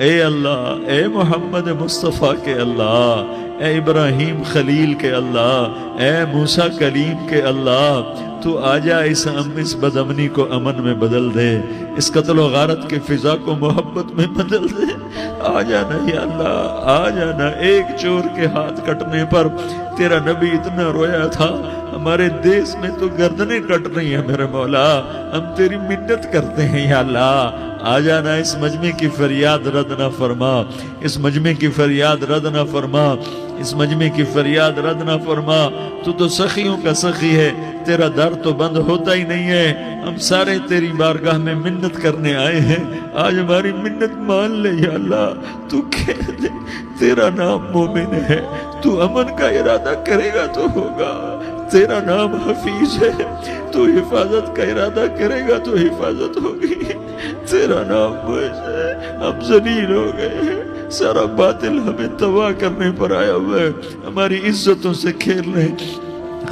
اے اللہ، اے محمد مصطفیٰ کے اللہ، اے ابراہیم خلیل کے اللہ، اے موسیٰ کلیم کے اللہ، تو آجا اس بدامنی کو امن میں بدل دے، اس قتل و غارت کے فضا کو محبت میں بدل دے۔ آ جانا یا اللہ، آ جانا۔ ایک چور کے ہاتھ کٹنے پر تیرا نبی اتنا رویا تھا، ہمارے دیس میں تو گردنیں کٹ رہی ہیں میرے مولا، ہم تیری منت کرتے ہیں یا اللہ۔ آ جانا، اس مجمع کی فریاد رد نہ فرما، اس مجمع کی فریاد رد نہ فرما، اس مجمع کی فریاد رد نہ فرما۔ تو سخیوں کا سخی ہے، تیرا در تو بند ہوتا ہی نہیں ہے، ہم سارے تیری بارگاہ میں منت کرنے آئے ہیں، آج ہماری منت مان لے یا اللہ۔ تو کہہ دے تیرا نام مومن ہے، تو امن کا ارادہ کرے گا تو ہوگا، تیرا نام حفیظ ہے، تو حفاظت کا ارادہ کرے گا تو حفاظت ہوگی، تیرا نام موج ہے۔ ہم ذلیل ہو گئے ہیں، سارا باطل ہمیں تباہ کرنے پر آیا ہوا ہے، ہماری عزتوں سے کھیل رہے ہیں،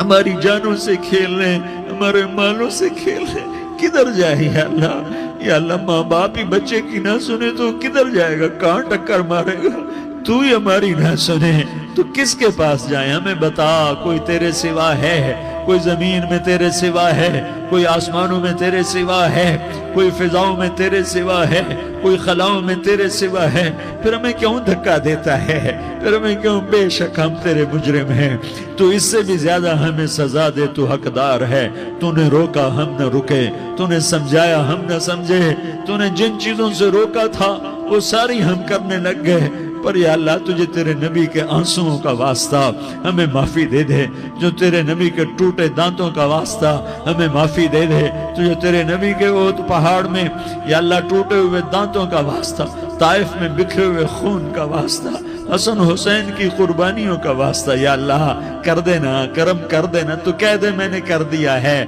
ہماری جانوں سے کھیل رہے ہیں، ہمارے مالوں سے کھیل رہے ہیں۔ کدھر جائے یا اللہ؟ یا اللہ، ماں باپ ہی بچے کی نہ سنے تو کدھر جائے گا؟ کہاں ٹکر مارے گا؟ تو ہی ہماری نہ سنے تو کس کے پاس جائیں؟ ہمیں بتا، کوئی تیرے سوا ہے؟ کوئی زمین میں تیرے سوا ہے؟ کوئی آسمانوں میں تیرے سوا ہے؟ کوئی فضاؤں میں تیرے سوا ہے؟ کوئی خلاؤں میں تیرے سوا ہے؟ پھر ہمیں کیوں دھکا دیتا ہے؟ پھر ہمیں کیوں؟ بے شک ہم تیرے مجرم ہیں، تو اس سے بھی زیادہ ہمیں سزا دے، تو حقدار ہے۔ تو نے روکا ہم نہ رکے، تو نے سمجھایا ہم نہ سمجھے، تو نے جن چیزوں سے روکا تھا وہ ساری ہم کرنے لگ گئے، پر یا اللہ تجھے تیرے نبی کے آنسوؤں کا واسطہ ہمیں معافی دے دے، جو تیرے نبی کے ٹوٹے دانتوں کا واسطہ ہمیں معافی دے دے، تجھے تیرے نبی کے احد پہاڑ میں یا اللہ ٹوٹے ہوئے دانتوں کا واسطہ، طائف میں بکھرے ہوئے خون کا واسطہ، حسن حسین کی قربانیوں کا واسطہ، یا اللہ کر دینا، کرم کر دینا۔ تو کہہ دے میں نے کر دیا ہے۔